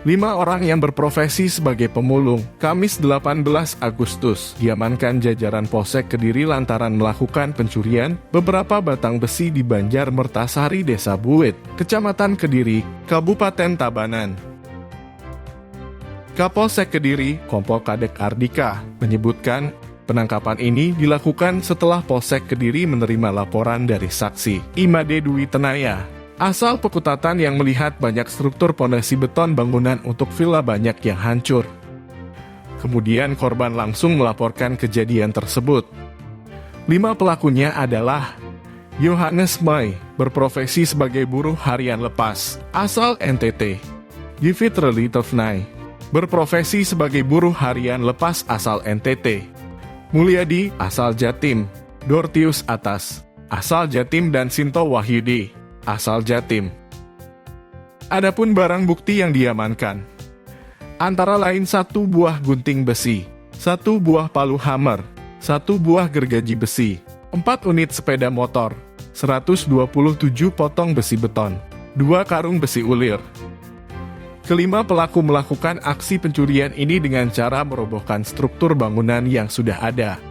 5 orang yang berprofesi sebagai pemulung, Kamis 18 Agustus, diamankan jajaran Polsek Kediri lantaran melakukan pencurian beberapa batang besi di Banjar Mertasari, Desa Buit, Kecamatan Kediri, Kabupaten Tabanan. Kapolsek Kediri, Kompol Kadek Ardika, menyebutkan penangkapan ini dilakukan setelah Polsek Kediri menerima laporan dari saksi Imade Dwi Tenaya, asal Pekutatan, yang melihat banyak struktur pondasi beton bangunan untuk villa banyak yang hancur. Kemudian korban langsung melaporkan kejadian tersebut. 5 pelakunya adalah Yohanes Mai, berprofesi sebagai buruh harian lepas, asal NTT. Givit Reli Tefnai, berprofesi sebagai buruh harian lepas asal NTT. Mulyadi, asal Jatim. Dortius Atas, asal Jatim, dan Sinto Wahyudi, asal Jatim. Adapun barang bukti yang diamankan, antara lain 1 buah gunting besi, 1 buah palu hammer, 1 buah gergaji besi, 4 unit sepeda motor, 127 potong besi beton, 2 karung besi ulir. Kelima pelaku melakukan aksi pencurian ini dengan cara merobohkan struktur bangunan yang sudah ada.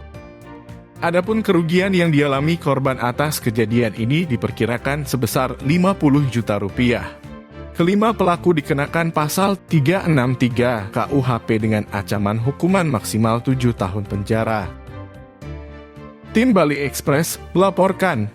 Adapun kerugian yang dialami korban atas kejadian ini diperkirakan sebesar 50 juta rupiah. Kelima pelaku dikenakan pasal 363 KUHP dengan ancaman hukuman maksimal 7 tahun penjara. Tim Bali Express melaporkan.